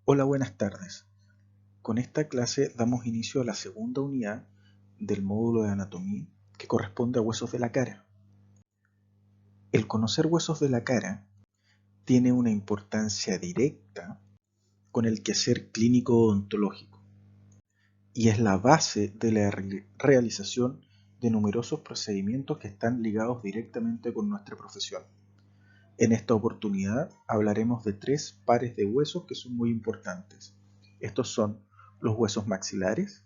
Hola, buenas tardes. Con esta clase damos inicio a la segunda unidad del módulo de anatomía que corresponde a huesos de la cara. El conocer huesos de la cara tiene una importancia directa con el quehacer clínico odontológico y es la base de la realización de numerosos procedimientos que están ligados directamente con nuestra profesión. En esta oportunidad hablaremos de tres pares de huesos que son muy importantes. Estos son los huesos maxilares,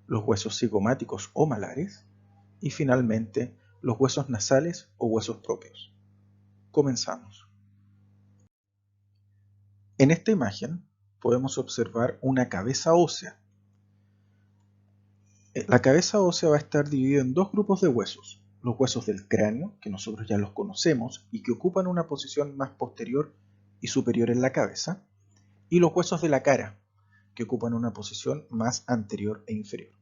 los huesos cigomáticos o malares y finalmente los huesos nasales o huesos propios. Comenzamos. En esta imagen podemos observar una cabeza ósea. La cabeza ósea va a estar dividida en dos grupos de huesos. Los huesos del cráneo, que nosotros ya los conocemos y que ocupan una posición más posterior y superior en la cabeza, y los huesos de la cara, que ocupan una posición más anterior e inferior.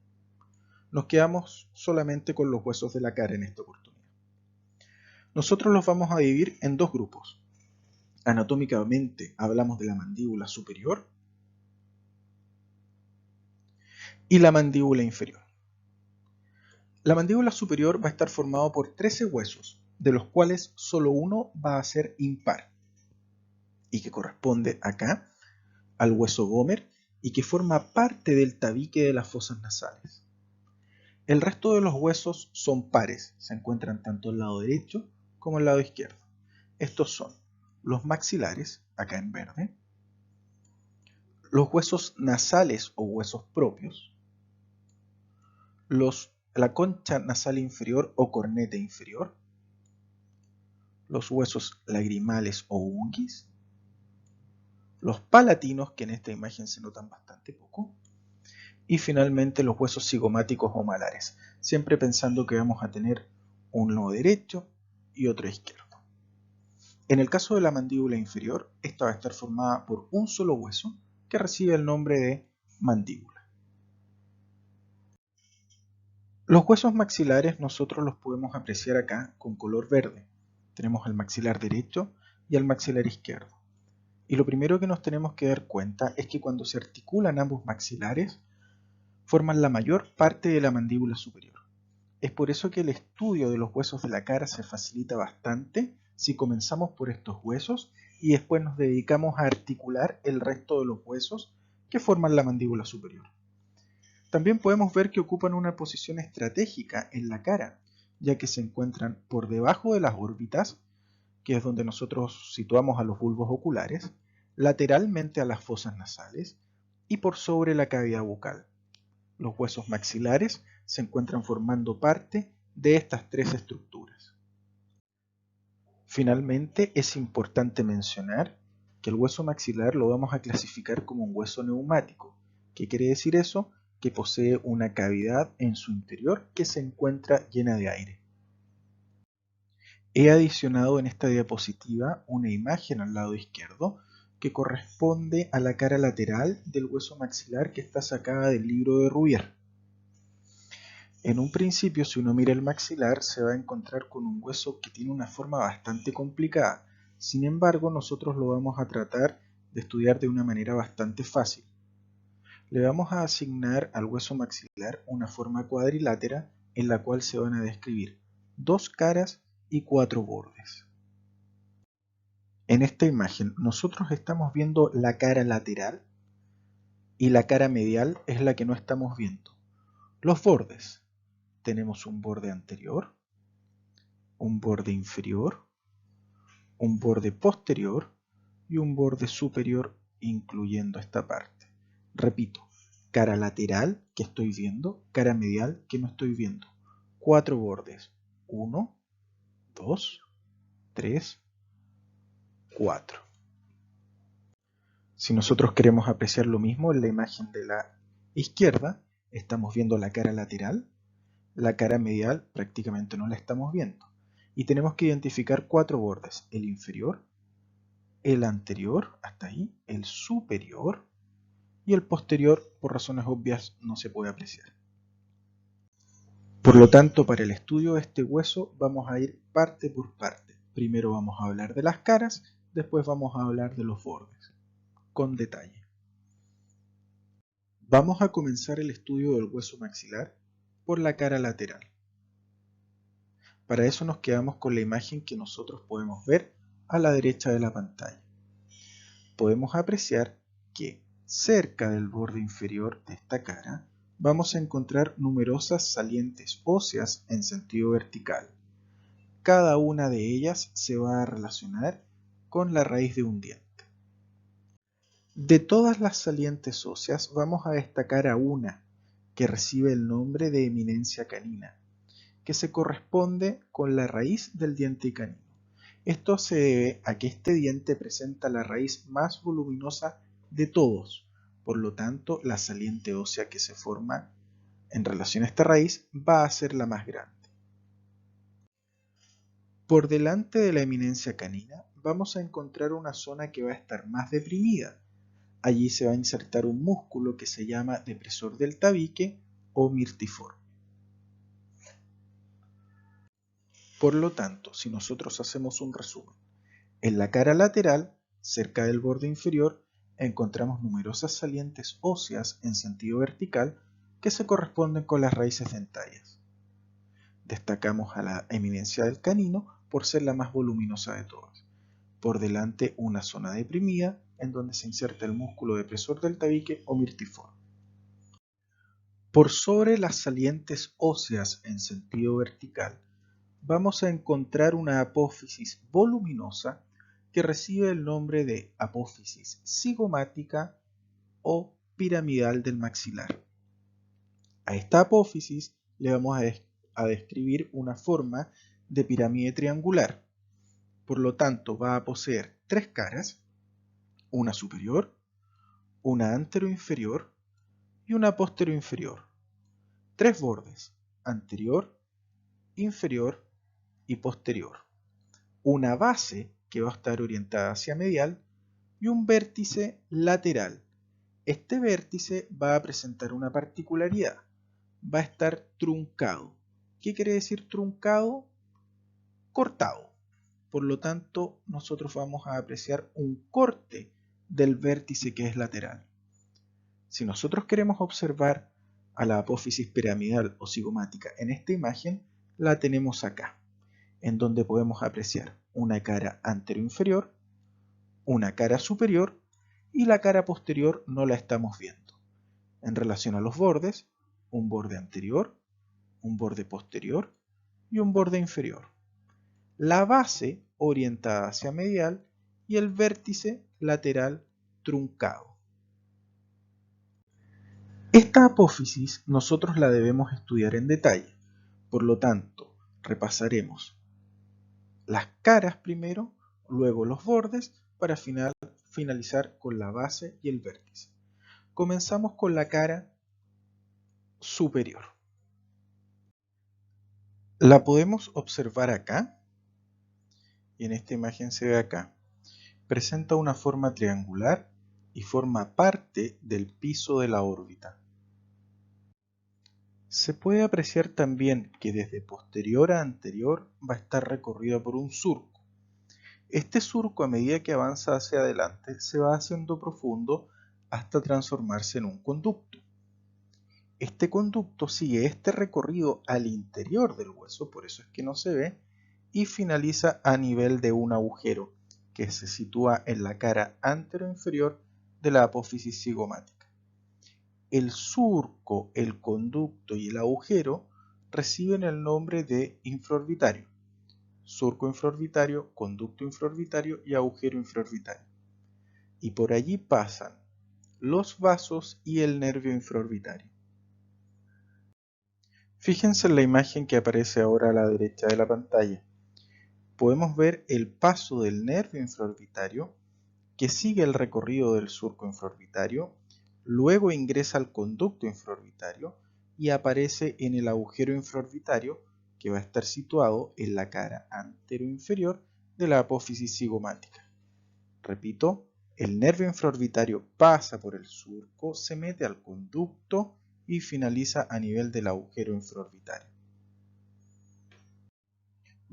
Nos quedamos solamente con los huesos de la cara en esta oportunidad. Nosotros los vamos a dividir en dos grupos. Anatómicamente hablamos de la mandíbula superior y la mandíbula inferior. La mandíbula superior va a estar formado por 13 huesos, de los cuales solo uno va a ser impar, y que corresponde acá al hueso gómer y que forma parte del tabique de las fosas nasales. El resto de los huesos son pares, se encuentran tanto al lado derecho como al lado izquierdo. Estos son los maxilares, acá en verde, los huesos nasales o huesos propios, la concha nasal inferior o corneta inferior, los huesos lagrimales o unguis, los palatinos, que en esta imagen se notan bastante poco, y finalmente los huesos cigomáticos o malares, siempre pensando que vamos a tener uno derecho y otro izquierdo. En el caso de la mandíbula inferior, esta va a estar formada por un solo hueso que recibe el nombre de mandíbula. Los huesos maxilares nosotros los podemos apreciar acá con color verde. Tenemos el maxilar derecho y el maxilar izquierdo. Y lo primero que nos tenemos que dar cuenta es que cuando se articulan ambos maxilares, forman la mayor parte de la mandíbula superior. Es por eso que el estudio de los huesos de la cara se facilita bastante si comenzamos por estos huesos y después nos dedicamos a articular el resto de los huesos que forman la mandíbula superior. También podemos ver que ocupan una posición estratégica en la cara, ya que se encuentran por debajo de las órbitas, que es donde nosotros situamos a los bulbos oculares, lateralmente a las fosas nasales y por sobre la cavidad bucal. Los huesos maxilares se encuentran formando parte de estas tres estructuras. Finalmente, es importante mencionar que el hueso maxilar lo vamos a clasificar como un hueso neumático. ¿Qué quiere decir eso? Que posee una cavidad en su interior que se encuentra llena de aire. He adicionado en esta diapositiva una imagen al lado izquierdo que corresponde a la cara lateral del hueso maxilar que está sacada del libro de Rouvier. En un principio, si uno mira el maxilar, se va a encontrar con un hueso que tiene una forma bastante complicada. Sin embargo, nosotros lo vamos a tratar de estudiar de una manera bastante fácil. Le vamos a asignar al hueso maxilar una forma cuadrilátera en la cual se van a describir dos caras y cuatro bordes. En esta imagen, nosotros estamos viendo la cara lateral y la cara medial es la que no estamos viendo. Los bordes. Tenemos un borde anterior, un borde inferior, un borde posterior y un borde superior, incluyendo esta parte. Repito, cara lateral que estoy viendo, cara medial que no estoy viendo. Cuatro bordes. 1, 2, 3, 4. Si nosotros queremos apreciar lo mismo en la imagen de la izquierda, estamos viendo la cara lateral, la cara medial prácticamente no la estamos viendo. Y tenemos que identificar cuatro bordes, el inferior, el anterior, hasta ahí, el superior y el posterior, por razones obvias, no se puede apreciar. Por lo tanto, para el estudio de este hueso vamos a ir parte por parte. Primero vamos a hablar de las caras, después vamos a hablar de los bordes, con detalle. Vamos a comenzar el estudio del hueso maxilar por la cara lateral. Para eso nos quedamos con la imagen que nosotros podemos ver a la derecha de la pantalla. Podemos apreciar que cerca del borde inferior de esta cara vamos a encontrar numerosas salientes óseas en sentido vertical. Cada una de ellas se va a relacionar con la raíz de un diente. De todas las salientes óseas vamos a destacar a una que recibe el nombre de eminencia canina, que se corresponde con la raíz del diente canino. Esto se debe a que este diente presenta la raíz más voluminosa de todos, por lo tanto la saliente ósea que se forma en relación a esta raíz va a ser la más grande. Por delante de la eminencia canina vamos a encontrar una zona que va a estar más deprimida. Allí se va a insertar un músculo que se llama depresor del tabique o mirtiforme. Por lo tanto, si nosotros hacemos un resumen, en la cara lateral, cerca del borde inferior, encontramos numerosas salientes óseas en sentido vertical que se corresponden con las raíces dentarias. Destacamos a la eminencia del canino por ser la más voluminosa de todas. Por delante una zona deprimida en donde se inserta el músculo depresor del tabique o mirtiforme. Por sobre las salientes óseas en sentido vertical vamos a encontrar una apófisis voluminosa que recibe el nombre de apófisis cigomática o piramidal del maxilar. A esta apófisis le vamos a describir una forma de pirámide triangular. Por lo tanto, va a poseer tres caras, una superior, una anteroinferior y una posteroinferior. Tres bordes, anterior, inferior y posterior. Una base que va a estar orientada hacia medial y un vértice lateral. Este vértice va a presentar una particularidad, va a estar truncado. ¿Qué quiere decir truncado? Cortado. Por lo tanto, nosotros vamos a apreciar un corte del vértice que es lateral. Si nosotros queremos observar a la apófisis piramidal o cigomática en esta imagen, la tenemos acá, en donde podemos apreciar una cara anteroinferior, una cara superior y la cara posterior no la estamos viendo. En relación a los bordes, un borde anterior, un borde posterior y un borde inferior. La base orientada hacia medial y el vértice lateral truncado. Esta apófisis nosotros la debemos estudiar en detalle, por lo tanto repasaremos las caras primero, luego los bordes para finalizar con la base y el vértice. Comenzamos con la cara superior. La podemos observar acá y en esta imagen se ve acá. Presenta una forma triangular y forma parte del piso de la órbita. Se puede apreciar también que desde posterior a anterior va a estar recorrida por un surco. Este surco, a medida que avanza hacia adelante, se va haciendo profundo hasta transformarse en un conducto. Este conducto sigue este recorrido al interior del hueso, por eso es que no se ve, y finaliza a nivel de un agujero que se sitúa en la cara anteroinferior de la apófisis cigomática. El surco, el conducto y el agujero reciben el nombre de infraorbitario. Surco infraorbitario, conducto infraorbitario y agujero infraorbitario. Y por allí pasan los vasos y el nervio infraorbitario. Fíjense en la imagen que aparece ahora a la derecha de la pantalla. Podemos ver el paso del nervio infraorbitario que sigue el recorrido del surco infraorbitario, luego ingresa al conducto infraorbitario y aparece en el agujero infraorbitario que va a estar situado en la cara anteroinferior de la apófisis cigomática. Repito, el nervio infraorbitario pasa por el surco, se mete al conducto y finaliza a nivel del agujero infraorbitario.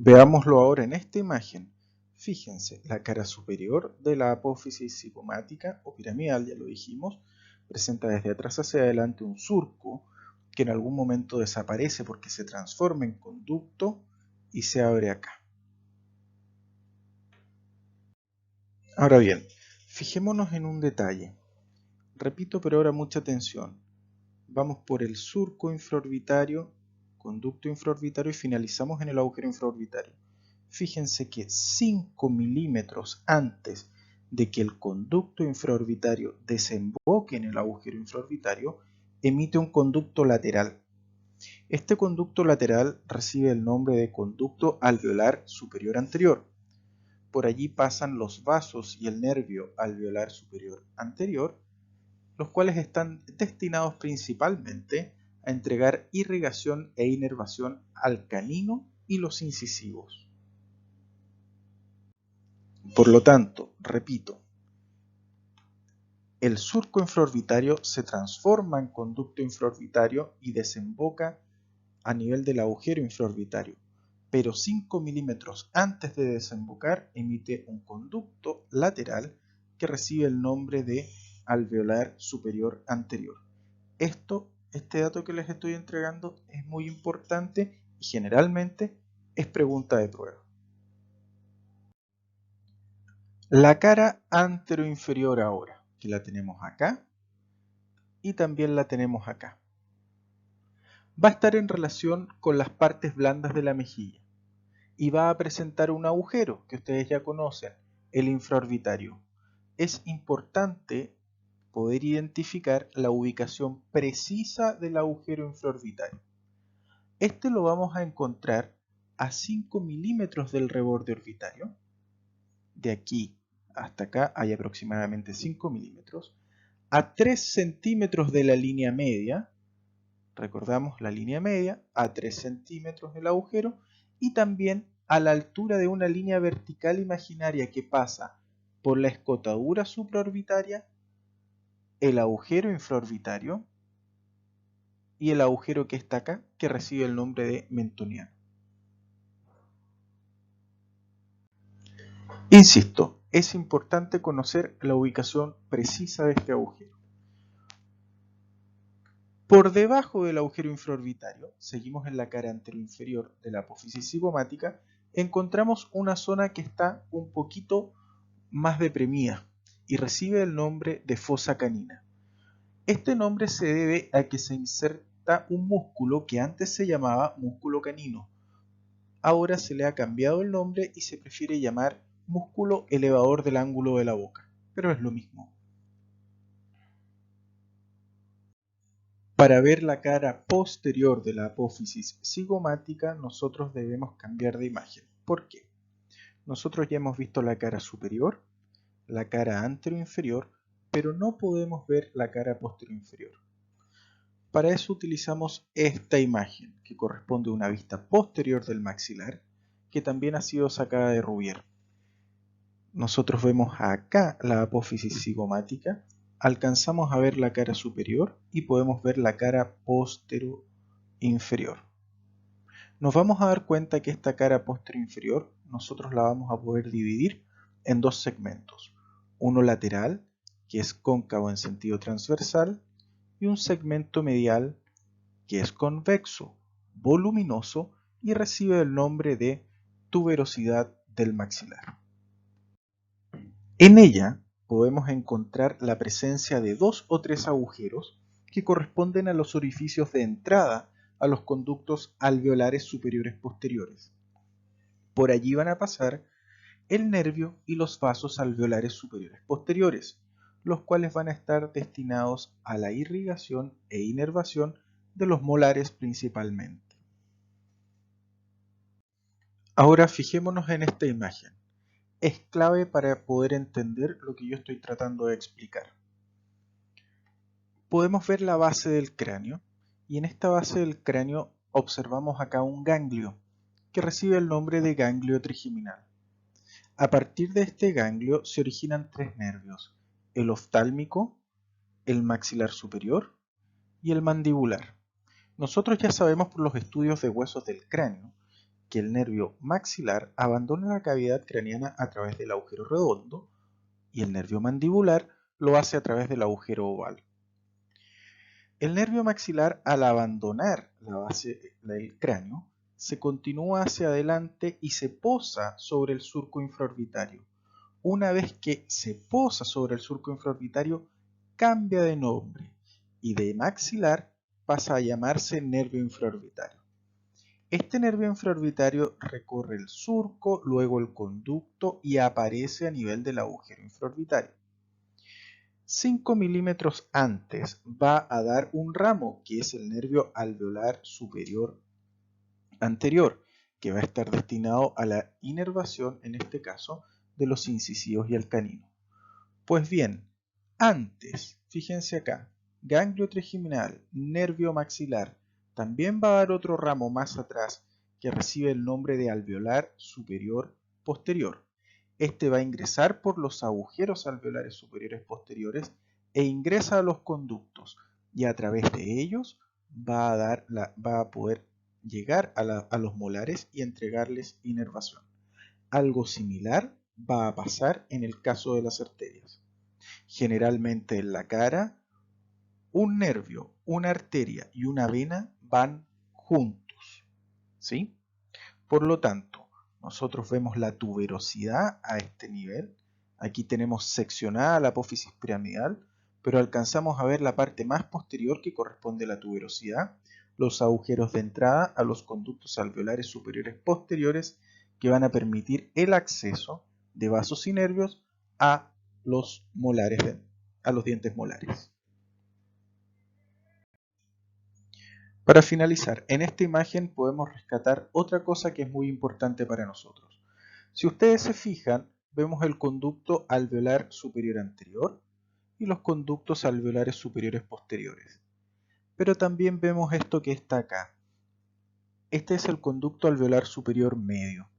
Veámoslo ahora en esta imagen. Fíjense, la cara superior de la apófisis cigomática o piramidal, ya lo dijimos, presenta desde atrás hacia adelante un surco que en algún momento desaparece porque se transforma en conducto y se abre acá. Ahora bien, fijémonos en un detalle. Repito, pero ahora mucha atención. Vamos por el surco infraorbitario, conducto infraorbitario y finalizamos en el agujero infraorbitario. Fíjense que 5 milímetros antes de que el conducto infraorbitario desemboque en el agujero infraorbitario, emite un conducto lateral. Este conducto lateral recibe el nombre de conducto alveolar superior anterior. Por allí pasan los vasos y el nervio alveolar superior anterior, los cuales están destinados principalmente a entregar irrigación e inervación al canino y los incisivos. Por lo tanto, repito, el surco infraorbitario se transforma en conducto infraorbitario y desemboca a nivel del agujero infraorbitario, pero 5 milímetros antes de desembocar emite un conducto lateral que recibe el nombre de alveolar superior anterior. Este dato que les estoy entregando es muy importante y generalmente es pregunta de prueba. La cara anteroinferior ahora, que la tenemos acá y también la tenemos acá, va a estar en relación con las partes blandas de la mejilla y va a presentar un agujero que ustedes ya conocen, el infraorbitario. Es importante poder identificar la ubicación precisa del agujero infraorbitario. Este lo vamos a encontrar a 5 milímetros del reborde orbitario. De aquí hasta acá hay aproximadamente 5 milímetros. A 3 centímetros de la línea media, recordamos la línea media, a 3 centímetros del agujero, y también a la altura de una línea vertical imaginaria que pasa por la escotadura supraorbitaria, el agujero infraorbitario y el agujero que está acá, que recibe el nombre de mentoniano. Insisto, es importante conocer la ubicación precisa de este agujero. Por debajo del agujero infraorbitario, seguimos en la cara anteroinferior de la apófisis cigomática, encontramos una zona que está un poquito más deprimida y recibe el nombre de fosa canina. Este nombre se debe a que se inserta un músculo que antes se llamaba músculo canino. Ahora se le ha cambiado el nombre y se prefiere llamar músculo elevador del ángulo de la boca, pero es lo mismo. Para ver la cara posterior de la apófisis cigomática, nosotros debemos cambiar de imagen. ¿Por qué? Nosotros ya hemos visto la cara superior, la cara anteroinferior, pero no podemos ver la cara posterior-inferior. Para eso utilizamos esta imagen, que corresponde a una vista posterior del maxilar, que también ha sido sacada de Rouvier. Nosotros vemos acá la apófisis cigomática, alcanzamos a ver la cara superior y podemos ver la cara posterior-inferior. Nos vamos a dar cuenta que esta cara posterior-inferior nosotros la vamos a poder dividir en dos segmentos. Uno lateral, que es cóncavo en sentido transversal, y un segmento medial, que es convexo, voluminoso y recibe el nombre de tuberosidad del maxilar. En ella podemos encontrar la presencia de 2 o 3 agujeros que corresponden a los orificios de entrada a los conductos alveolares superiores posteriores. Por allí van a pasar el nervio y los vasos alveolares superiores posteriores, los cuales van a estar destinados a la irrigación e inervación de los molares principalmente. Ahora fijémonos en esta imagen. Es clave para poder entender lo que yo estoy tratando de explicar. Podemos ver la base del cráneo y en esta base del cráneo observamos acá un ganglio que recibe el nombre de ganglio trigeminal. A partir de este ganglio se originan 3 nervios, el oftálmico, el maxilar superior y el mandibular. Nosotros ya sabemos por los estudios de huesos del cráneo que el nervio maxilar abandona la cavidad craneana a través del agujero redondo y el nervio mandibular lo hace a través del agujero oval. El nervio maxilar, al abandonar la base del cráneo, se continúa hacia adelante y se posa sobre el surco infraorbitario. Una vez que se posa sobre el surco infraorbitario, cambia de nombre y de maxilar pasa a llamarse nervio infraorbitario. Este nervio infraorbitario recorre el surco, luego el conducto y aparece a nivel del agujero infraorbitario. 5 milímetros antes va a dar un ramo, que es el nervio alveolar superior anterior, que va a estar destinado a la inervación, en este caso, de los incisivos y el canino. Pues bien, antes, fíjense acá, ganglio trigeminal, nervio maxilar, también va a dar otro ramo más atrás que recibe el nombre de alveolar superior posterior. Este va a ingresar por los agujeros alveolares superiores posteriores e ingresa a los conductos y a través de ellos va a poder llegar a los molares y entregarles inervación. Algo similar va a pasar en el caso de las arterias. Generalmente en la cara, un nervio, una arteria y una vena van juntos, ¿sí? Por lo tanto, nosotros vemos la tuberosidad a este nivel. Aquí tenemos seccionada la apófisis piramidal, pero alcanzamos a ver la parte más posterior que corresponde a la tuberosidad, los agujeros de entrada a los conductos alveolares superiores posteriores que van a permitir el acceso de vasos y nervios a los molares, a los dientes molares. Para finalizar, en esta imagen podemos rescatar otra cosa que es muy importante para nosotros. Si ustedes se fijan, vemos el conducto alveolar superior anterior y los conductos alveolares superiores posteriores. Pero también vemos esto que está acá. Este es el conducto alveolar superior medio.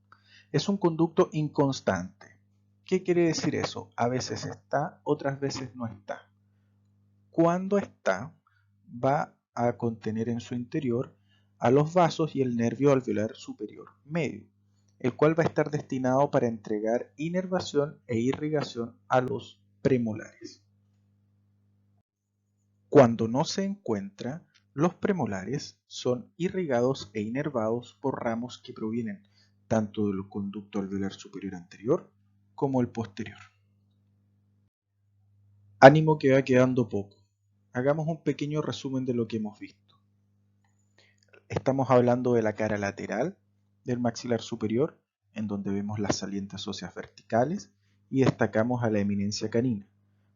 Es un conducto inconstante. ¿Qué quiere decir eso? A veces está, otras veces no está. Cuando está, va a contener en su interior a los vasos y el nervio alveolar superior medio, el cual va a estar destinado para entregar inervación e irrigación a los premolares. Cuando no se encuentra, los premolares son irrigados e inervados por ramos que provienen tanto del conducto alveolar superior anterior como el posterior. Ánimo que va quedando poco. Hagamos un pequeño resumen de lo que hemos visto. Estamos hablando de la cara lateral del maxilar superior, en donde vemos las salientes óseas verticales y destacamos a la eminencia canina,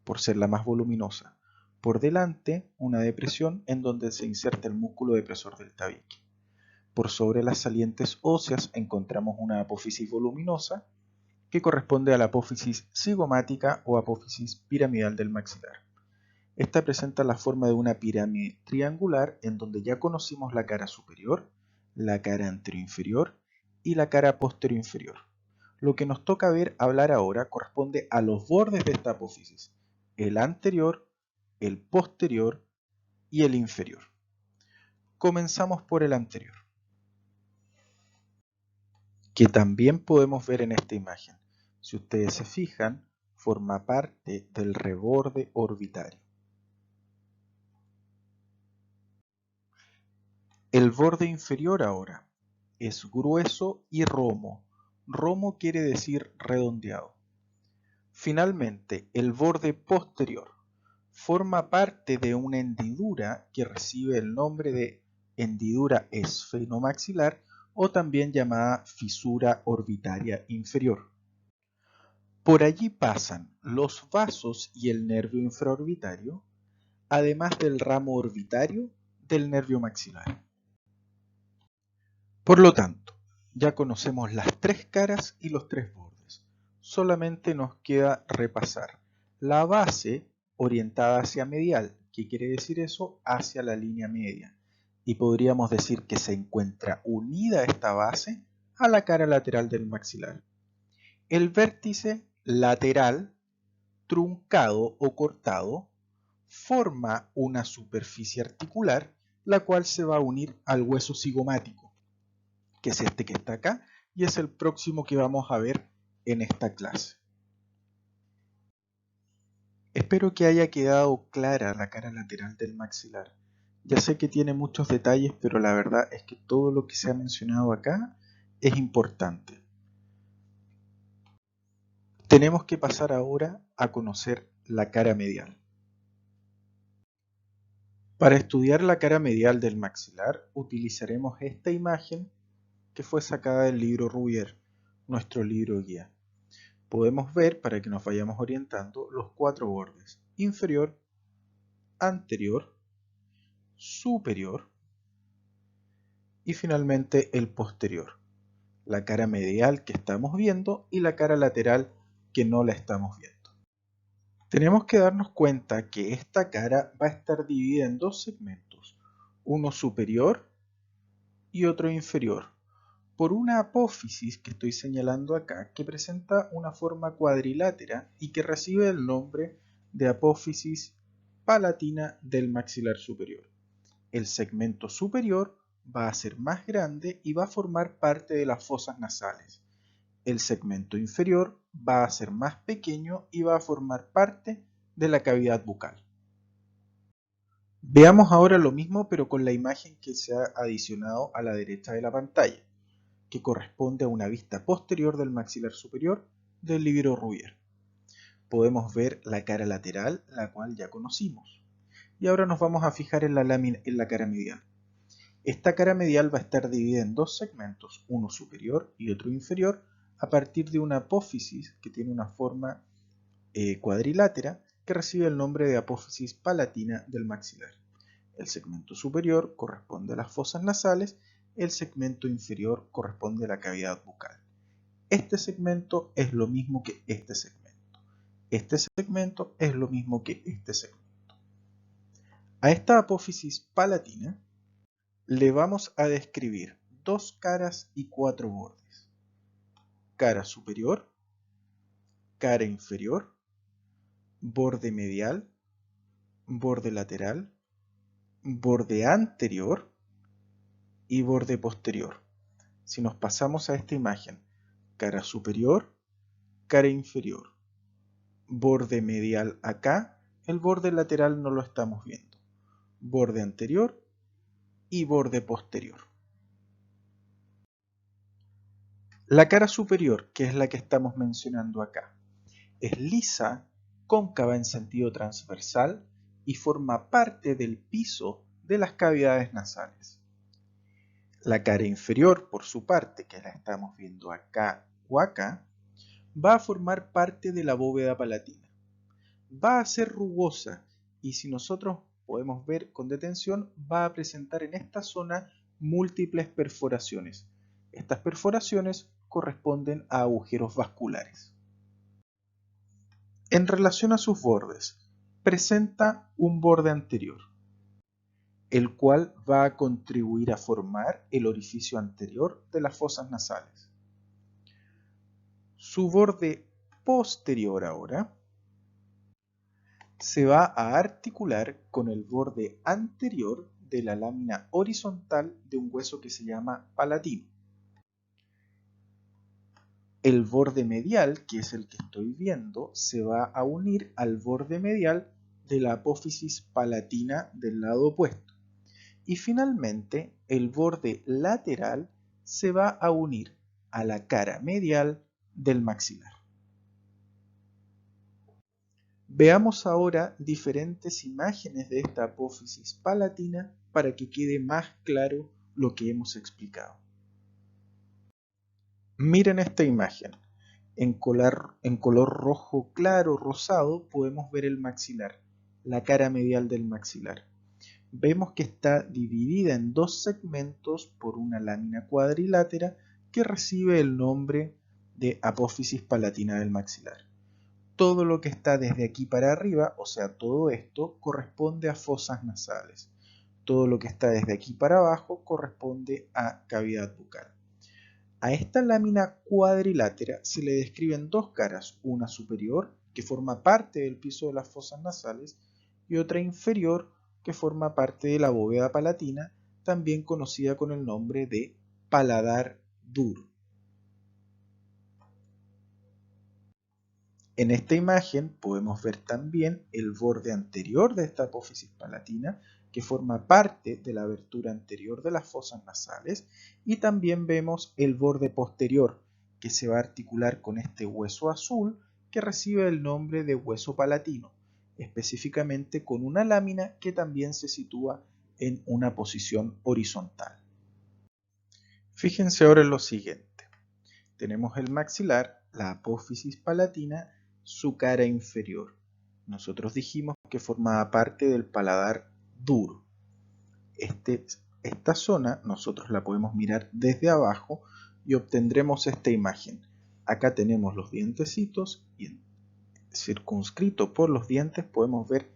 por ser la más voluminosa. Por delante, una depresión en donde se inserta el músculo depresor del tabique. Por sobre las salientes óseas encontramos una apófisis voluminosa que corresponde a la apófisis cigomática o apófisis piramidal del maxilar. Esta presenta la forma de una pirámide triangular en donde ya conocimos la cara superior, la cara anteroinferior y la cara posteroinferior. Lo que nos toca hablar ahora corresponde a los bordes de esta apófisis, el anterior, el posterior y el inferior. Comenzamos por el anterior, que también podemos ver en esta imagen. Si ustedes se fijan, forma parte del reborde orbitario. El borde inferior ahora es grueso y romo. Romo quiere decir redondeado. Finalmente, el borde posterior forma parte de una hendidura que recibe el nombre de hendidura esfenomaxilar o también llamada fisura orbitaria inferior. Por allí pasan los vasos y el nervio infraorbitario, además del ramo orbitario del nervio maxilar. Por lo tanto, ya conocemos las tres caras y los tres bordes. Solamente nos queda repasar la base orientada hacia medial. ¿Qué quiere decir eso? Hacia la línea media. Y podríamos decir que se encuentra unida esta base a la cara lateral del maxilar. El vértice lateral, truncado o cortado, forma una superficie articular, la cual se va a unir al hueso cigomático, que es este que está acá, y es el próximo que vamos a ver en esta clase. Espero que haya quedado clara la cara lateral del maxilar. Ya sé que tiene muchos detalles, pero la verdad es que todo lo que se ha mencionado acá es importante. Tenemos que pasar ahora a conocer la cara medial. Para estudiar la cara medial del maxilar utilizaremos esta imagen que fue sacada del libro Rouvier, nuestro libro guía. Podemos ver, para que nos vayamos orientando, los cuatro bordes: inferior, anterior, superior y finalmente el posterior. La cara medial que estamos viendo y la cara lateral que no la estamos viendo. Tenemos que darnos cuenta que esta cara va a estar dividida en dos segmentos, uno superior y otro inferior, por una apófisis que estoy señalando acá, que presenta una forma cuadrilátera y que recibe el nombre de apófisis palatina del maxilar superior. El segmento superior va a ser más grande y va a formar parte de las fosas nasales. El segmento inferior va a ser más pequeño y va a formar parte de la cavidad bucal. Veamos ahora lo mismo pero con la imagen que se ha adicionado a la derecha de la pantalla, que corresponde a una vista posterior del maxilar superior del libro Rouvier. Podemos ver la cara lateral, la cual ya conocimos. Y ahora nos vamos a fijar en la cara medial. Esta cara medial va a estar dividida en dos segmentos, uno superior y otro inferior, a partir de una apófisis que tiene una forma cuadrilátera que recibe el nombre de apófisis palatina del maxilar. El segmento superior corresponde a las fosas nasales, el segmento inferior corresponde a la cavidad bucal. Este segmento es lo mismo que este segmento. Este segmento es lo mismo que este segmento. A esta apófisis palatina le vamos a describir dos caras y cuatro bordes: cara superior, cara inferior, borde medial, borde lateral, borde anterior y borde posterior. Si nos pasamos a esta imagen, cara superior, cara inferior, borde medial acá, el borde lateral no lo estamos viendo, borde anterior y borde posterior. La cara superior, que es la que estamos mencionando acá, es lisa, cóncava en sentido transversal y forma parte del piso de las cavidades nasales. La cara inferior, por su parte, que la estamos viendo acá o acá, va a formar parte de la bóveda palatina. Va a ser rugosa y, si nosotros podemos ver con detención, va a presentar en esta zona múltiples perforaciones. Estas perforaciones corresponden a agujeros vasculares. En relación a sus bordes, presenta un borde anterior, el cual va a contribuir a formar el orificio anterior de las fosas nasales. Su borde posterior ahora se va a articular con el borde anterior de la lámina horizontal de un hueso que se llama palatino. El borde medial, que es el que estoy viendo, se va a unir al borde medial de la apófisis palatina del lado opuesto. Y finalmente, el borde lateral se va a unir a la cara medial del maxilar. Veamos ahora diferentes imágenes de esta apófisis palatina para que quede más claro lo que hemos explicado. Miren esta imagen. En color rojo claro rosado podemos ver el maxilar, la cara medial del maxilar. Vemos que está dividida en dos segmentos por una lámina cuadrilátera que recibe el nombre de apófisis palatina del maxilar. Todo lo que está desde aquí para arriba, o sea, todo esto, corresponde a fosas nasales. Todo lo que está desde aquí para abajo corresponde a cavidad bucal. A esta lámina cuadrilátera se le describen dos caras, una superior, que forma parte del piso de las fosas nasales, y otra inferior, que forma parte de la bóveda palatina, también conocida con el nombre de paladar duro. En esta imagen podemos ver también el borde anterior de esta apófisis palatina, que forma parte de la abertura anterior de las fosas nasales, y también vemos el borde posterior, que se va a articular con este hueso azul que recibe el nombre de hueso palatino, específicamente con una lámina que también se sitúa en una posición horizontal. Fíjense ahora en lo siguiente. Tenemos el maxilar, la apófisis palatina, su cara inferior. Nosotros dijimos que formaba parte del paladar duro. Esta zona nosotros la podemos mirar desde abajo y obtendremos esta imagen. Acá tenemos los dientecitos y circunscrito por los dientes podemos ver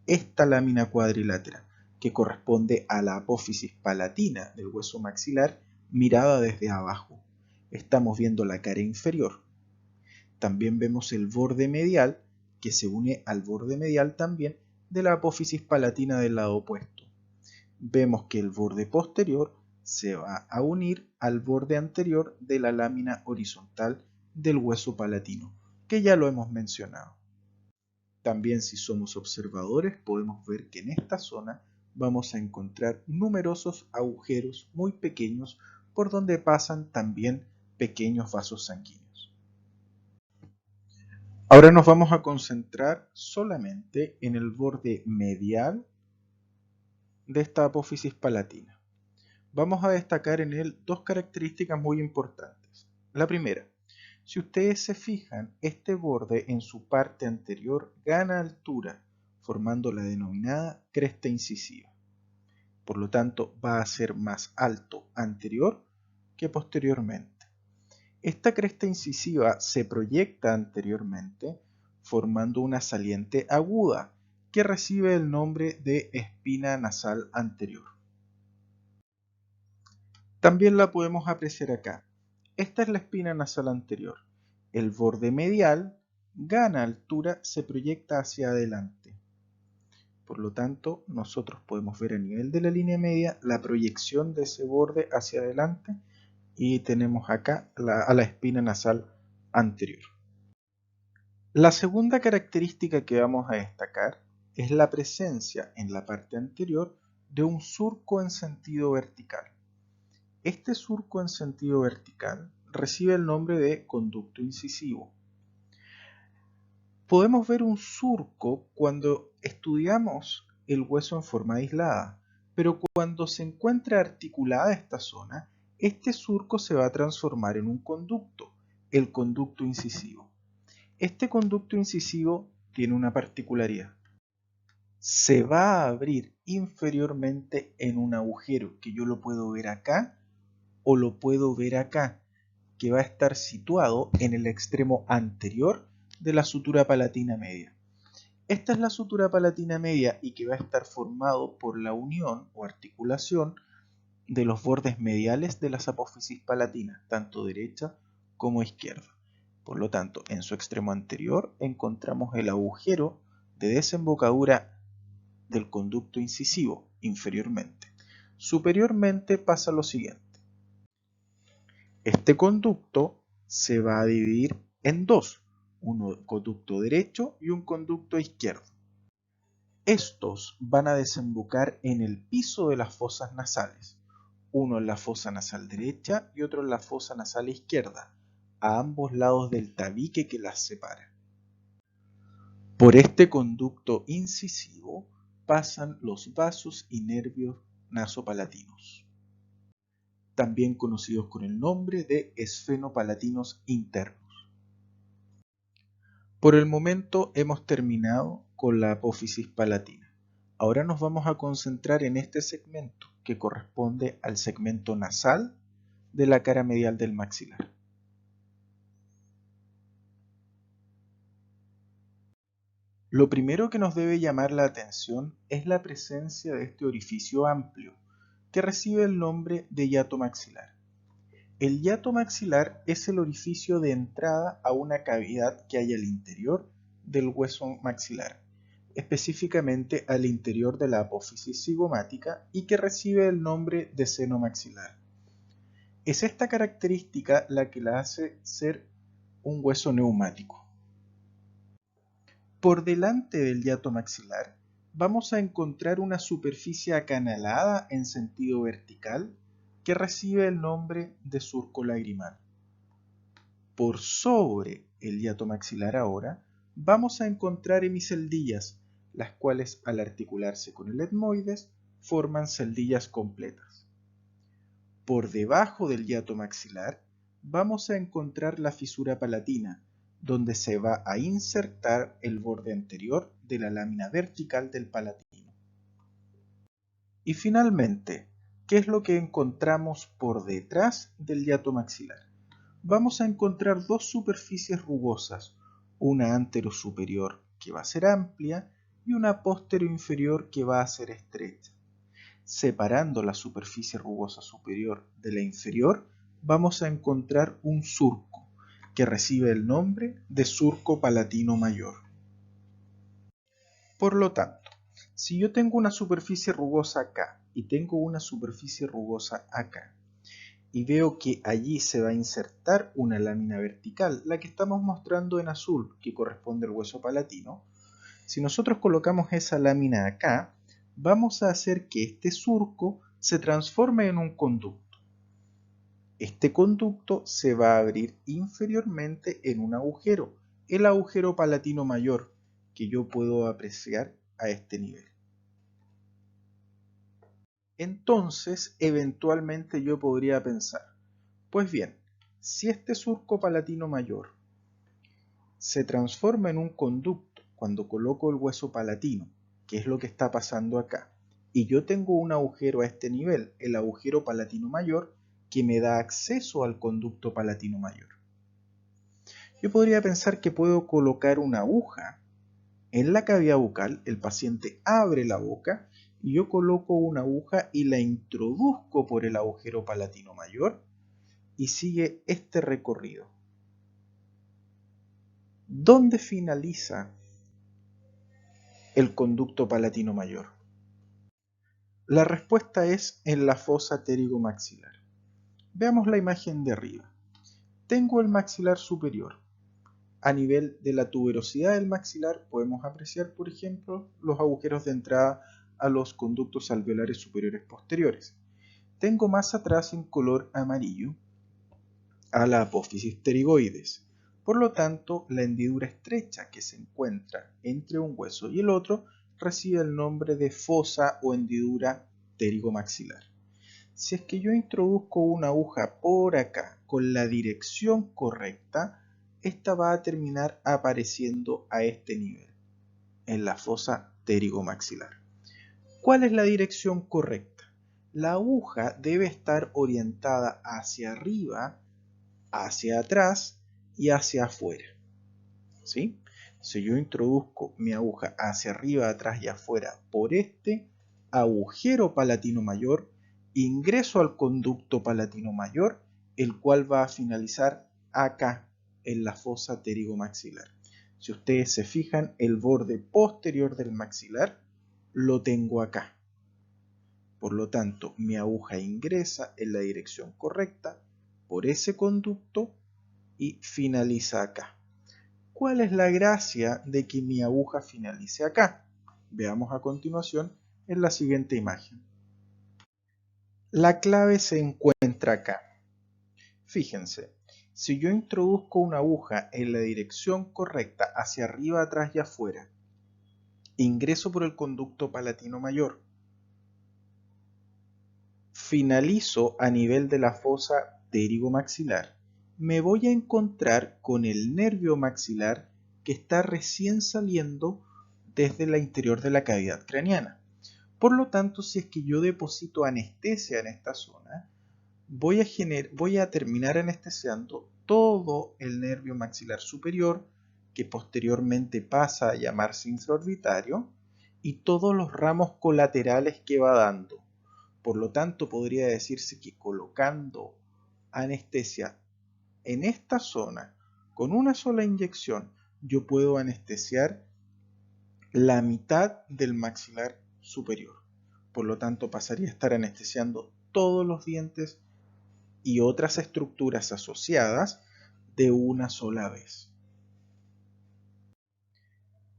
esta lámina cuadrilátera que corresponde a la apófisis palatina del hueso maxilar mirada desde abajo. Estamos viendo la cara inferior. También vemos el borde medial que se une al borde medial también de la apófisis palatina del lado opuesto. Vemos que el borde posterior se va a unir al borde anterior de la lámina horizontal del hueso palatino, que ya lo hemos mencionado. También, si somos observadores, podemos ver que en esta zona vamos a encontrar numerosos agujeros muy pequeños por donde pasan también pequeños vasos sanguíneos. Ahora nos vamos a concentrar solamente en el borde medial de esta apófisis palatina. Vamos a destacar en él dos características muy importantes. La primera, si ustedes se fijan, este borde en su parte anterior gana altura, formando la denominada cresta incisiva. Por lo tanto, va a ser más alto anterior que posteriormente. Esta cresta incisiva se proyecta anteriormente, formando una saliente aguda que recibe el nombre de espina nasal anterior. También la podemos apreciar acá. Esta es la espina nasal anterior. El borde medial gana altura, se proyecta hacia adelante. Por lo tanto, nosotros podemos ver a nivel de la línea media la proyección de ese borde hacia adelante y tenemos acá a la espina nasal anterior. La segunda característica que vamos a destacar es la presencia en la parte anterior de un surco en sentido vertical. Este surco en sentido vertical recibe el nombre de conducto incisivo. Podemos ver un surco cuando estudiamos el hueso en forma aislada, pero cuando se encuentra articulada esta zona, este surco se va a transformar en un conducto, el conducto incisivo. Este conducto incisivo tiene una particularidad. Se va a abrir inferiormente en un agujero que yo lo puedo ver acá o lo puedo ver acá, que va a estar situado en el extremo anterior de la sutura palatina media. Esta es la sutura palatina media y que va a estar formado por la unión o articulación de los bordes mediales de las apófisis palatinas, tanto derecha como izquierda. Por lo tanto, en su extremo anterior encontramos el agujero de desembocadura del conducto incisivo inferiormente. Superiormente pasa lo siguiente. Este conducto se va a dividir en dos, un conducto derecho y un conducto izquierdo. Estos van a desembocar en el piso de las fosas nasales, uno en la fosa nasal derecha y otro en la fosa nasal izquierda, a ambos lados del tabique que las separa. Por este conducto incisivo pasan los vasos y nervios nasopalatinos, también conocidos con el nombre de esfenopalatinos internos. Por el momento hemos terminado con la apófisis palatina. Ahora nos vamos a concentrar en este segmento que corresponde al segmento nasal de la cara medial del maxilar. Lo primero que nos debe llamar la atención es la presencia de este orificio amplio, que recibe el nombre de hiato maxilar. El hiato maxilar es el orificio de entrada a una cavidad que hay al interior del hueso maxilar, específicamente al interior de la apófisis cigomática y que recibe el nombre de seno maxilar. Es esta característica la que la hace ser un hueso neumático. Por delante del hiato maxilar vamos a encontrar una superficie acanalada en sentido vertical que recibe el nombre de surco lagrimal. Por sobre el hiato maxilar ahora vamos a encontrar hemiceldillas, las cuales al articularse con el etmoides forman celdillas completas. Por debajo del hiato maxilar vamos a encontrar la fisura palatina, donde se va a insertar el borde anterior de la lámina vertical del palatino. Y finalmente, ¿qué es lo que encontramos por detrás del hiato maxilar? Vamos a encontrar dos superficies rugosas, una anterosuperior que va a ser amplia y una posterior-inferior que va a ser estrecha. Separando la superficie rugosa superior de la inferior, vamos a encontrar un surco que recibe el nombre de surco palatino mayor. Por lo tanto, si yo tengo una superficie rugosa acá y tengo una superficie rugosa acá, y veo que allí se va a insertar una lámina vertical, la que estamos mostrando en azul, que corresponde al hueso palatino, si nosotros colocamos esa lámina acá, vamos a hacer que este surco se transforme en un conducto. Este conducto se va a abrir inferiormente en un agujero, el agujero palatino mayor, que yo puedo apreciar a este nivel. Entonces, eventualmente yo podría pensar, pues bien, si este surco palatino mayor se transforma en un conducto cuando coloco el hueso palatino, que es lo que está pasando acá, y yo tengo un agujero a este nivel, el agujero palatino mayor, que me da acceso al conducto palatino mayor. Yo podría pensar que puedo colocar una aguja en la cavidad bucal, el paciente abre la boca y yo coloco una aguja y la introduzco por el agujero palatino mayor y sigue este recorrido. ¿Dónde finaliza el conducto palatino mayor? La respuesta es en la fosa pterigomaxilar. Veamos la imagen de arriba. Tengo el maxilar superior. A nivel de la tuberosidad del maxilar podemos apreciar, por ejemplo, los agujeros de entrada a los conductos alveolares superiores posteriores. Tengo más atrás en color amarillo a la apófisis pterigoides. Por lo tanto, la hendidura estrecha que se encuentra entre un hueso y el otro recibe el nombre de fosa o hendidura pterigomaxilar. Si es que yo introduzco una aguja por acá con la dirección correcta, esta va a terminar apareciendo a este nivel, en la fosa pterigomaxilar. ¿Cuál es la dirección correcta? La aguja debe estar orientada hacia arriba, hacia atrás y hacia afuera. ¿Sí? Si yo introduzco mi aguja hacia arriba, atrás y afuera por este agujero palatino mayor, ingreso al conducto palatino mayor, el cual va a finalizar acá, en la fosa pterigomaxilar. Si ustedes se fijan, el borde posterior del maxilar lo tengo acá. Por lo tanto, mi aguja ingresa en la dirección correcta por ese conducto y finaliza acá. ¿Cuál es la gracia de que mi aguja finalice acá? Veamos a continuación en la siguiente imagen. La clave se encuentra acá. Fíjense, si yo introduzco una aguja en la dirección correcta hacia arriba, atrás y afuera, ingreso por el conducto palatino mayor, finalizo a nivel de la fosa pterigomaxilar, me voy a encontrar con el nervio maxilar que está recién saliendo desde el interior de la cavidad craneana. Por lo tanto, si es que yo deposito anestesia en esta zona, voy a terminar anestesiando todo el nervio maxilar superior, que posteriormente pasa a llamarse infraorbitario, y todos los ramos colaterales que va dando. Por lo tanto, podría decirse que colocando anestesia en esta zona con una sola inyección, yo puedo anestesiar la mitad del maxilar superior. Por lo tanto, pasaría a estar anestesiando todos los dientes y otras estructuras asociadas de una sola vez.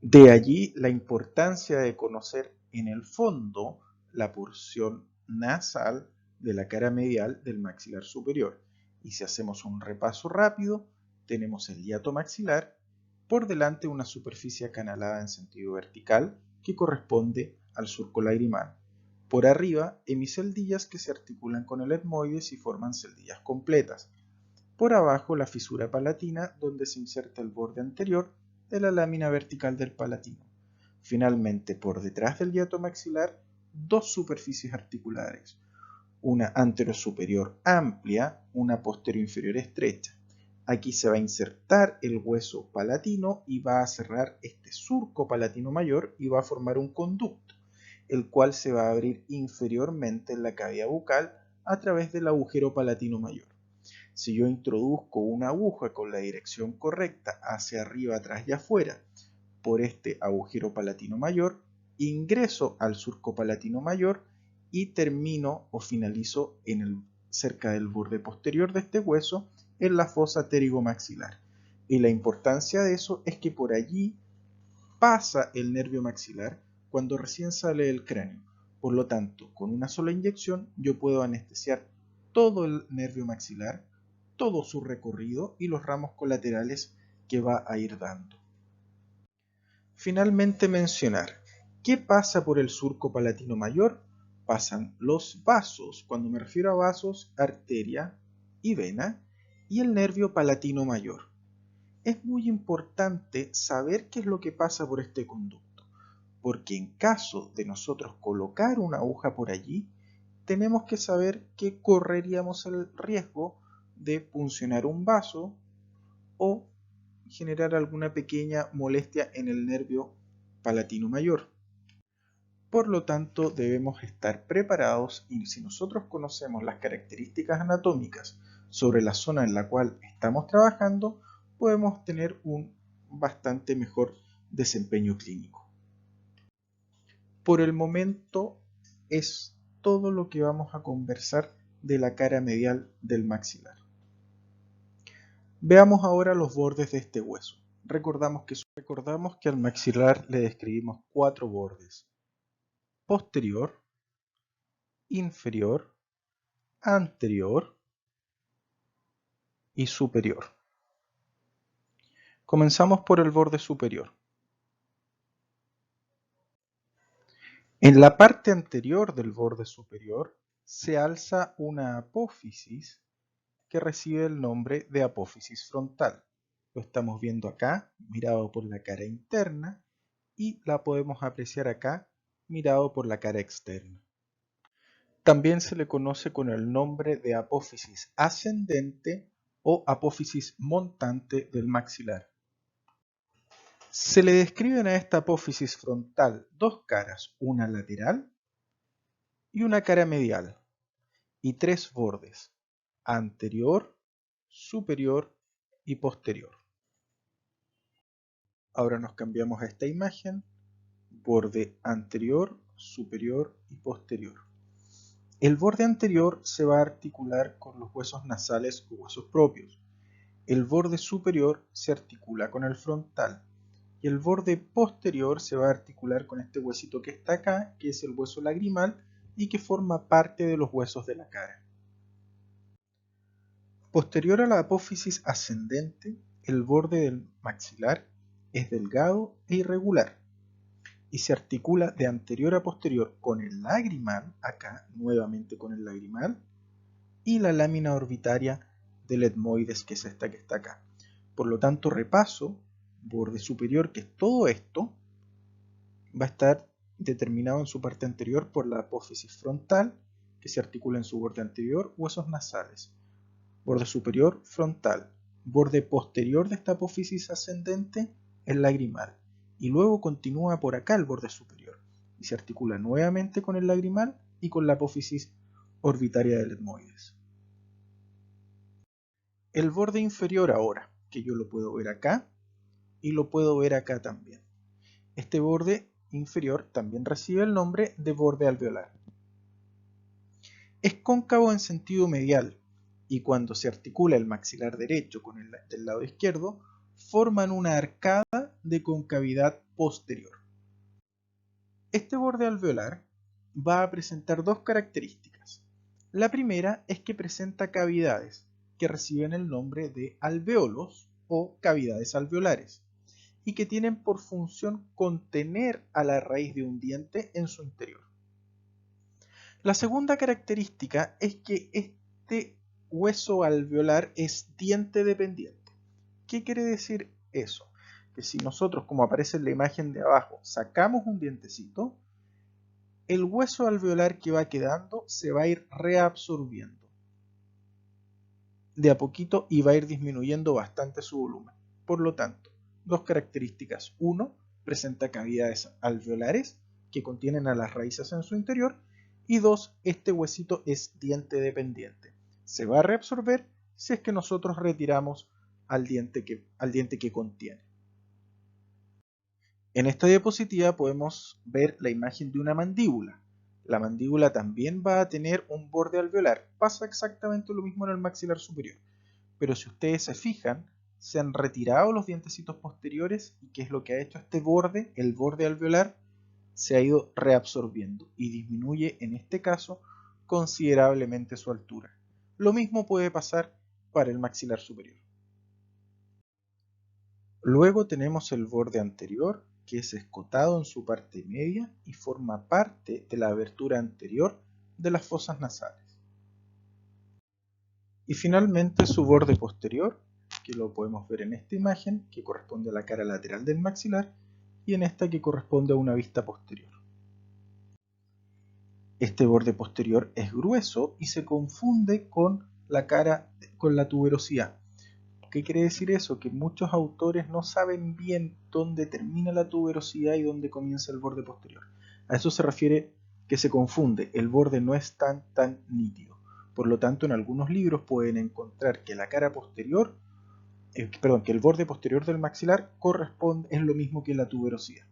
De allí la importancia de conocer en el fondo la porción nasal de la cara medial del maxilar superior. Y si hacemos un repaso rápido, tenemos el hiato maxilar, por delante una superficie acanalada en sentido vertical que corresponde al surco lagrimal. Por arriba, hemiceldillas que se articulan con el etmoides y forman celdillas completas. Por abajo, la fisura palatina, donde se inserta el borde anterior de la lámina vertical del palatino. Finalmente, por detrás del hiato maxilar, dos superficies articulares, una anterosuperior amplia, una posterior-inferior estrecha. Aquí se va a insertar el hueso palatino y va a cerrar este surco palatino mayor y va a formar un conducto, el cual se va a abrir inferiormente en la cavidad bucal a través del agujero palatino mayor. Si yo introduzco una aguja con la dirección correcta hacia arriba, atrás y afuera por este agujero palatino mayor, ingreso al surco palatino mayor y termino o finalizo cerca del borde posterior de este hueso en la fosa pterigomaxilar. Y la importancia de eso es que por allí pasa el nervio maxilar cuando recién sale del cráneo. Por lo tanto, con una sola inyección yo puedo anestesiar todo el nervio maxilar, todo su recorrido y los ramos colaterales que va a ir dando. Finalmente mencionar, ¿qué pasa por el surco palatino mayor? Pasan los vasos, cuando me refiero a vasos, arteria y vena, y el nervio palatino mayor. Es muy importante saber qué es lo que pasa por este conducto, porque en caso de nosotros colocar una aguja por allí, tenemos que saber que correríamos el riesgo de puncionar un vaso o generar alguna pequeña molestia en el nervio palatino mayor. Por lo tanto, debemos estar preparados y si nosotros conocemos las características anatómicas sobre la zona en la cual estamos trabajando, podemos tener un bastante mejor desempeño clínico. Por el momento es todo lo que vamos a conversar de la cara medial del maxilar. Veamos ahora los bordes de este hueso. Recordamos que al maxilar le describimos 4 bordes: posterior, inferior, anterior y superior. Comenzamos por el borde superior. En la parte anterior del borde superior se alza una apófisis que recibe el nombre de apófisis frontal. Lo estamos viendo acá, mirado por la cara interna, y la podemos apreciar acá, mirado por la cara externa. También se le conoce con el nombre de apófisis ascendente o apófisis montante del maxilar. Se le describen a esta apófisis frontal dos caras, una lateral y una cara medial, y 3 bordes: anterior, superior y posterior. Ahora nos cambiamos a esta imagen: borde anterior, superior y posterior. El borde anterior se va a articular con los huesos nasales o huesos propios. El borde superior se articula con el frontal y el borde posterior se va a articular con este huesito que está acá, que es el hueso lagrimal y que forma parte de los huesos de la cara. Posterior a la apófisis ascendente, el borde del maxilar es delgado e irregular y se articula de anterior a posterior con el lagrimal, acá nuevamente con el lagrimal, y la lámina orbitaria del etmoides, que es esta que está acá. Por lo tanto, repaso: borde superior, que es todo esto, va a estar determinado en su parte anterior por la apófisis frontal, que se articula en su borde anterior, huesos nasales. Borde superior, frontal. Borde posterior de esta apófisis ascendente, el lagrimal. Y luego continúa por acá el borde superior y se articula nuevamente con el lagrimal y con la apófisis orbitaria del etmoides. El borde inferior ahora, que yo lo puedo ver acá y lo puedo ver acá también. Este borde inferior también recibe el nombre de borde alveolar. Es cóncavo en sentido medial y cuando se articula el maxilar derecho con el del lado izquierdo, forman una arcada de concavidad posterior. Este borde alveolar va a presentar dos características. La primera es que presenta cavidades que reciben el nombre de alvéolos o cavidades alveolares y que tienen por función contener a la raíz de un diente en su interior. La segunda característica es que este hueso alveolar es diente dependiente. ¿Qué quiere decir eso? Que si nosotros, como aparece en la imagen de abajo, sacamos un dientecito, el hueso alveolar que va quedando se va a ir reabsorbiendo de a poquito y va a ir disminuyendo bastante su volumen. Por lo tanto, dos características. Uno, presenta cavidades alveolares que contienen a las raíces en su interior. Y dos, este huesito es diente dependiente. Se va a reabsorber si es que nosotros retiramos al diente que contiene. En esta diapositiva podemos ver la imagen de una mandíbula. La mandíbula también va a tener un borde alveolar. Pasa exactamente lo mismo en el maxilar superior. Pero si ustedes se fijan, se han retirado los dientecitos posteriores y ¿qué es lo que ha hecho este borde? El borde alveolar se ha ido reabsorbiendo y disminuye en este caso considerablemente su altura. Lo mismo puede pasar para el maxilar superior. Luego tenemos el borde anterior, que es escotado en su parte media y forma parte de la abertura anterior de las fosas nasales. Y finalmente su borde posterior, que lo podemos ver en esta imagen, que corresponde a la cara lateral del maxilar, y en esta que corresponde a una vista posterior. Este borde posterior es grueso y se confunde con la tuberosidad. ¿Qué quiere decir eso? Que muchos autores no saben bien dónde termina la tuberosidad y dónde comienza el borde posterior. A eso se refiere que se confunde, el borde no es tan nítido. Por lo tanto, en algunos libros pueden encontrar que la cara posterior, que el borde posterior del maxilar es lo mismo que la tuberosidad.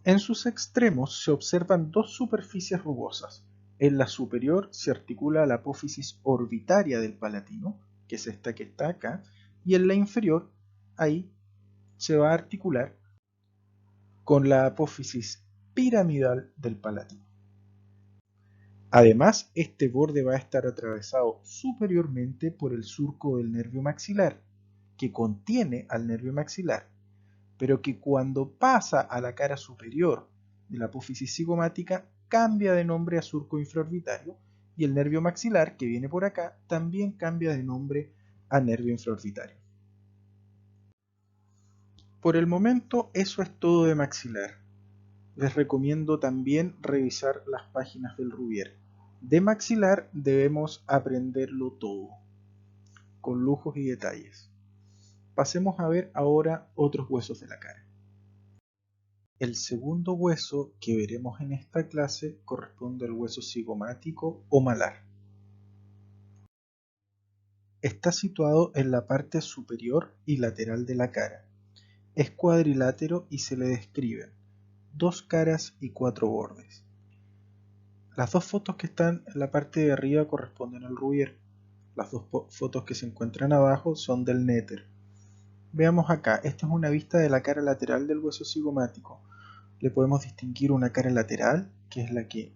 En sus extremos se observan dos superficies rugosas. En la superior se articula la apófisis orbitaria del palatino, que es esta que está acá, y en la inferior, ahí, se va a articular con la apófisis piramidal del palatino. Además, este borde va a estar atravesado superiormente por el surco del nervio maxilar, que contiene al nervio maxilar, pero que cuando pasa a la cara superior de la apófisis cigomática cambia de nombre a surco infraorbitario y el nervio maxilar que viene por acá también cambia de nombre a nervio infraorbitario. Por el momento eso es todo de maxilar. Les recomiendo también revisar las páginas del Rouvier. De maxilar debemos aprenderlo todo, con lujos y detalles. Pasemos a ver ahora otros huesos de la cara. El segundo hueso que veremos en esta clase corresponde al hueso cigomático o malar. Está situado en la parte superior y lateral de la cara. Es cuadrilátero y se le describen dos caras y cuatro bordes. Las dos fotos que están en la parte de arriba corresponden al Rouvier. Las dos fotos que se encuentran abajo son del Netter. Veamos acá, esta es una vista de la cara lateral del hueso cigomático. Le podemos distinguir una cara lateral, que es la que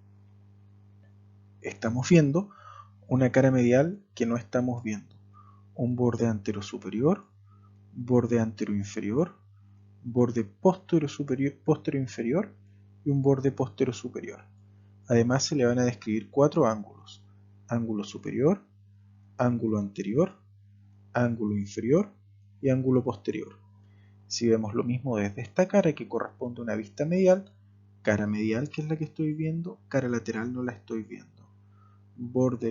estamos viendo, una cara medial que no estamos viendo, un borde antero superior, borde antero inferior, borde postero inferior y un borde postero superior. Además se le van a describir cuatro ángulos: ángulo superior, ángulo anterior, ángulo inferior y ángulo posterior. Si vemos lo mismo desde esta cara, que corresponde a una vista medial, cara medial, que es la que estoy viendo, cara lateral no la estoy viendo. Borde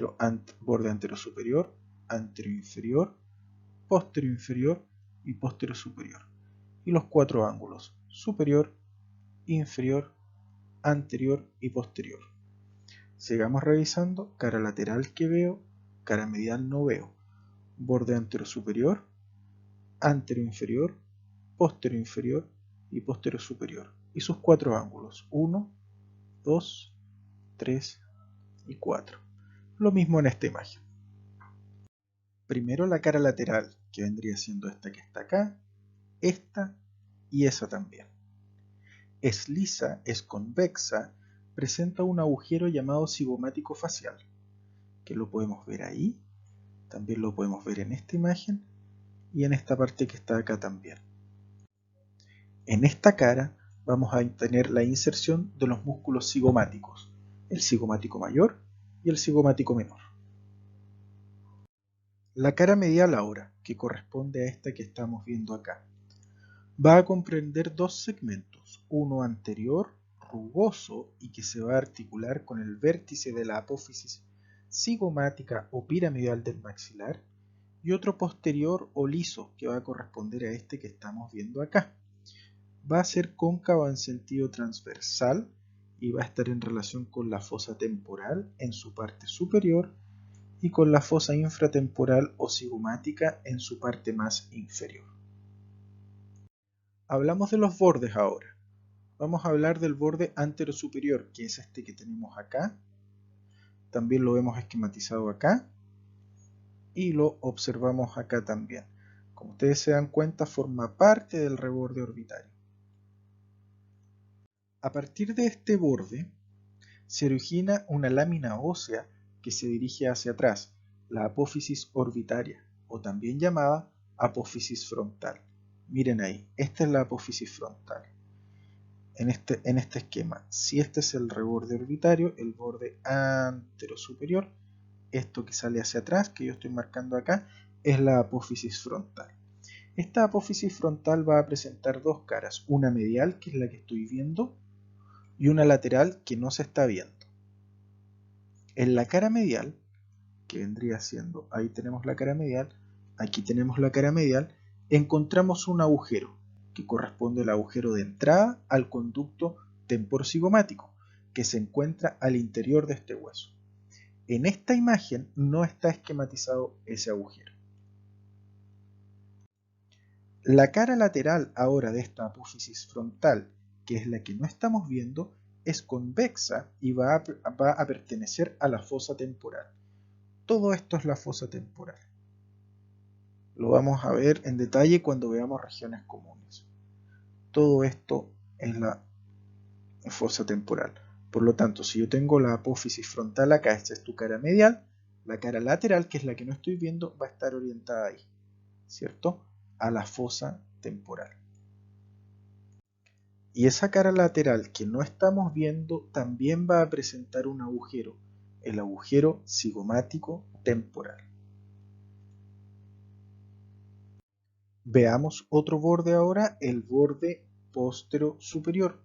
antero superior, antero inferior, postero inferior y postero superior. Y los cuatro ángulos: superior, inferior, anterior y posterior. Sigamos revisando. Cara lateral que veo, cara medial no veo. Borde antero superior, antero inferior, postero inferior y postero superior. Y sus cuatro ángulos: 1, 2, 3 y 4. Lo mismo en esta imagen. Primero la cara lateral, que vendría siendo esta que está acá, esta y esa también. Es lisa, es convexa, presenta un agujero llamado cigomático facial, que lo podemos ver ahí, también lo podemos ver en esta imagen y en esta parte que está acá también. En esta cara vamos a tener la inserción de los músculos cigomáticos, el cigomático mayor y el cigomático menor. La cara medial ahora, que corresponde a esta que estamos viendo acá, va a comprender dos segmentos, uno anterior, rugoso y que se va a articular con el vértice de la apófisis cigomática o piramidal del maxilar, y otro posterior o liso que va a corresponder a este que estamos viendo acá. Va a ser cóncavo en sentido transversal y va a estar en relación con la fosa temporal en su parte superior y con la fosa infratemporal o cigomática en su parte más inferior. Hablamos de los bordes ahora. Vamos a hablar del borde anterosuperior, que es este que tenemos acá. También lo vemos esquematizado acá y lo observamos acá también. Como ustedes se dan cuenta, forma parte del reborde orbitario. A partir de este borde se origina una lámina ósea que se dirige hacia atrás, la apófisis orbitaria, o también llamada apófisis frontal. Miren ahí, esta es la apófisis frontal. En este esquema, si este es el reborde orbitario, el borde anterosuperior, esto que sale hacia atrás, que yo estoy marcando acá, es la apófisis frontal. Esta apófisis frontal va a presentar dos caras, una medial, que es la que estoy viendo, y una lateral que no se está viendo. En la cara medial, que vendría siendo, ahí tenemos la cara medial, aquí tenemos la cara medial, encontramos un agujero, que corresponde al agujero de entrada al conducto temporocigomático, que se encuentra al interior de este hueso. En esta imagen no está esquematizado ese agujero. La cara lateral ahora de esta apófisis frontal, que es la que no estamos viendo, es convexa y va a pertenecer a la fosa temporal. Todo esto es la fosa temporal. Lo vamos a ver en detalle cuando veamos regiones comunes. Todo esto es la fosa temporal. Por lo tanto, si yo tengo la apófisis frontal acá, esta es tu cara medial, la cara lateral, que es la que no estoy viendo, va a estar orientada ahí, ¿cierto? A la fosa temporal. Y esa cara lateral que no estamos viendo también va a presentar un agujero, el agujero cigomático temporal. Veamos otro borde ahora, el borde póstero superior,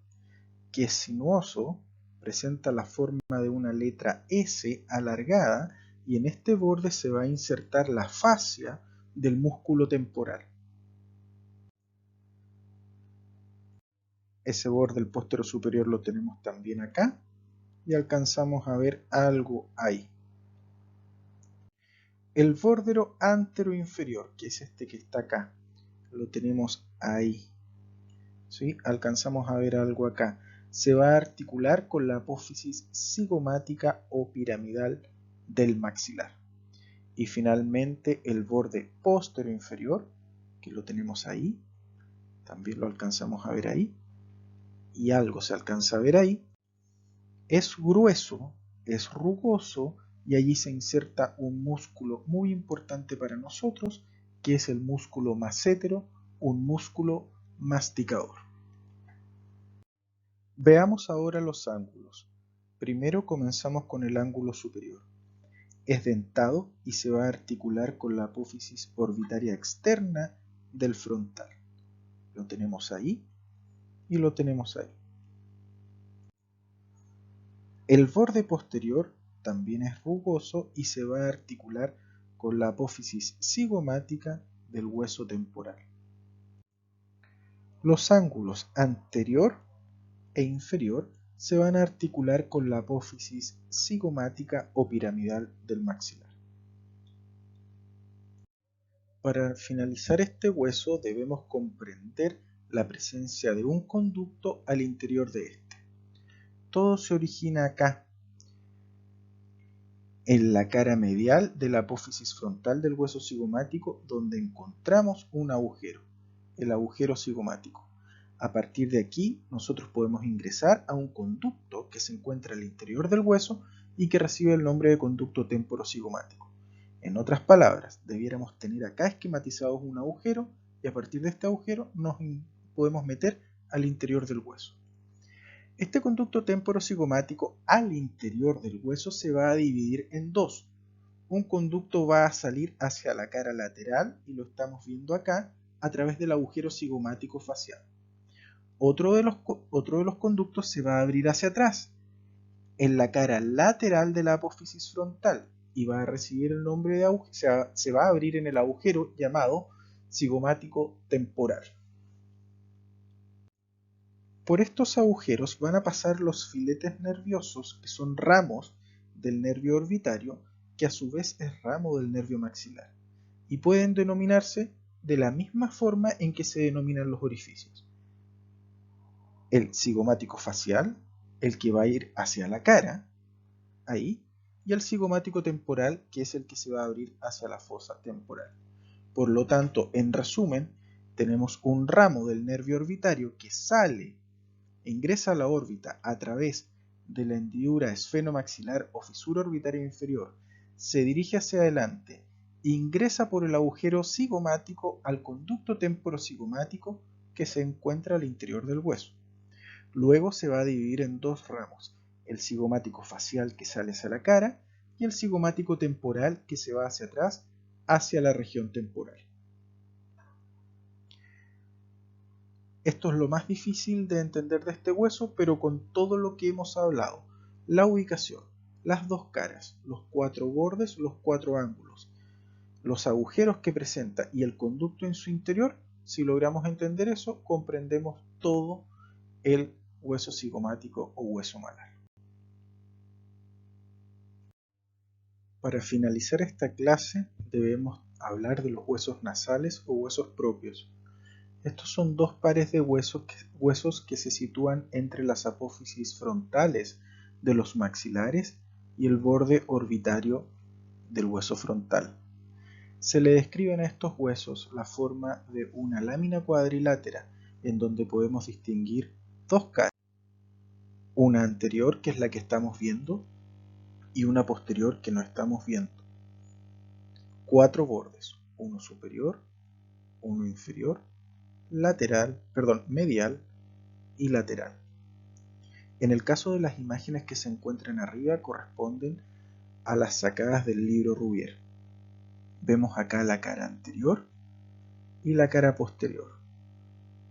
que es sinuoso, presenta la forma de una letra S alargada y en este borde se va a insertar la fascia del músculo temporal. Ese borde del póstero superior lo tenemos también acá y alcanzamos a ver algo ahí. El borde anteroinferior, que es este que está acá, lo tenemos ahí. ¿Sí? Alcanzamos a ver algo acá. Se va a articular con la apófisis cigomática o piramidal del maxilar. Y finalmente el borde posterior, que lo tenemos ahí, también lo alcanzamos a ver ahí, y algo se alcanza a ver ahí, es grueso, es rugoso, y allí se inserta un músculo muy importante para nosotros, que es el músculo massetero, un músculo masticador. Veamos ahora los ángulos. Primero comenzamos con el ángulo superior. Es dentado y se va a articular con la apófisis orbitaria externa del frontal. Lo tenemos ahí y lo tenemos ahí. El borde posterior también es rugoso y se va a articular con la apófisis cigomática del hueso temporal. Los ángulos anterior e inferior se van a articular con la apófisis cigomática o piramidal del maxilar. Para finalizar este hueso debemos comprender la presencia de un conducto al interior de este. Todo se origina acá, en la cara medial de la apófisis frontal del hueso cigomático, donde encontramos un agujero, el agujero cigomático. A partir de aquí, nosotros podemos ingresar a un conducto que se encuentra al interior del hueso y que recibe el nombre de conducto temporocigomático. En otras palabras, debiéramos tener acá esquematizados un agujero y a partir de este agujero nos podemos meter al interior del hueso. Este conducto temporocigomático al interior del hueso se va a dividir en dos. Un conducto va a salir hacia la cara lateral y lo estamos viendo acá a través del agujero cigomático facial. Otro de los conductos se va a abrir hacia atrás, en la cara lateral de la apófisis frontal y va a recibir el nombre de agujero, se va a abrir en el agujero llamado cigomático temporal. Por estos agujeros van a pasar los filetes nerviosos, que son ramos del nervio orbitario, que a su vez es ramo del nervio maxilar, y pueden denominarse de la misma forma en que se denominan los orificios. El cigomático facial, el que va a ir hacia la cara, ahí, y el cigomático temporal, que es el que se va a abrir hacia la fosa temporal. Por lo tanto, en resumen, tenemos un ramo del nervio orbitario que ingresa a la órbita a través de la hendidura esfenomaxilar o fisura orbitaria inferior, se dirige hacia adelante, ingresa por el agujero cigomático al conducto temporocigomático que se encuentra al interior del hueso. Luego se va a dividir en dos ramos, el cigomático facial que sale hacia la cara y el cigomático temporal que se va hacia atrás, hacia la región temporal. Esto es lo más difícil de entender de este hueso, pero con todo lo que hemos hablado, la ubicación, las dos caras, los cuatro bordes, los cuatro ángulos, los agujeros que presenta y el conducto en su interior, si logramos entender eso, comprendemos todo el hueso cigomático o hueso malar. Para finalizar esta clase debemos hablar de los huesos nasales o huesos propios. Estos son dos pares de huesos que se sitúan entre las apófisis frontales de los maxilares y el borde orbitario del hueso frontal. Se le describen a estos huesos la forma de una lámina cuadrilátera en donde podemos distinguir dos caras, una anterior que es la que estamos viendo y una posterior que no estamos viendo. Cuatro bordes, uno superior, uno inferior, medial y lateral. En el caso de las imágenes que se encuentran arriba corresponden a las sacadas del libro Rouvier. Vemos acá la cara anterior y la cara posterior,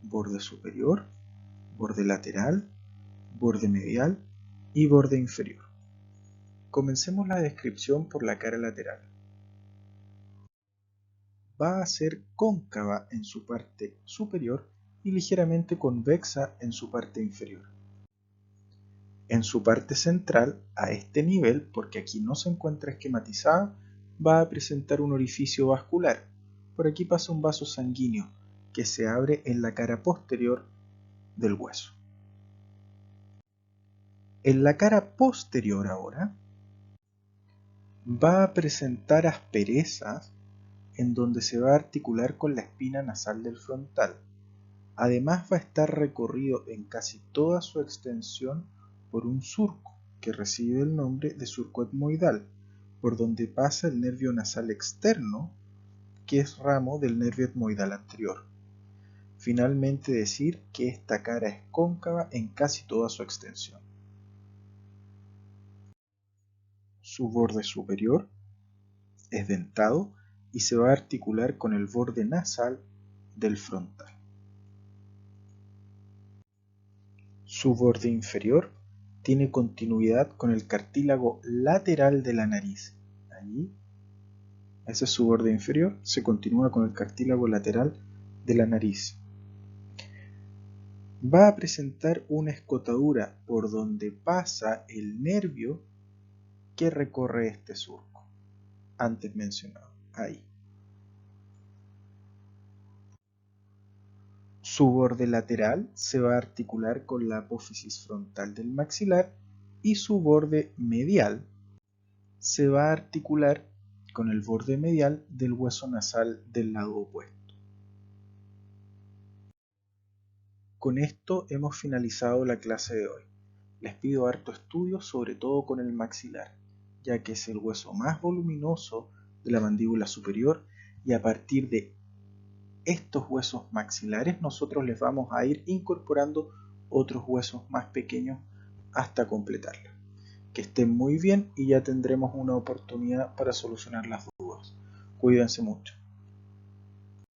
borde superior, borde lateral, borde medial y borde inferior. Comencemos la descripción por la cara lateral. Va a ser cóncava en su parte superior y ligeramente convexa en su parte inferior. En su parte central, a este nivel, porque aquí no se encuentra esquematizada, va a presentar un orificio vascular. Por aquí pasa un vaso sanguíneo que se abre en la cara posterior del hueso. En la cara posterior ahora va a presentar asperezas en donde se va a articular con la espina nasal del frontal. Además va a estar recorrido en casi toda su extensión por un surco que recibe el nombre de surco etmoidal, por donde pasa el nervio nasal externo, que es ramo del nervio etmoidal anterior. Finalmente decir que esta cara es cóncava en casi toda su extensión. Su borde superior es dentado y se va a articular con el borde nasal del frontal. Su borde inferior tiene continuidad con el cartílago lateral de la nariz. Allí, ese es su borde inferior, se continúa con el cartílago lateral de la nariz. Va a presentar una escotadura por donde pasa el nervio que recorre este surco, antes mencionado, ahí. Su borde lateral se va a articular con la apófisis frontal del maxilar y su borde medial se va a articular con el borde medial del hueso nasal del lado opuesto. Con esto hemos finalizado la clase de hoy. Les pido harto estudio, sobre todo con el maxilar, ya que es el hueso más voluminoso de la mandíbula superior, y a partir de estos huesos maxilares nosotros les vamos a ir incorporando otros huesos más pequeños hasta completarlo. Que estén muy bien y ya tendremos una oportunidad para solucionar las dudas. Cuídense mucho.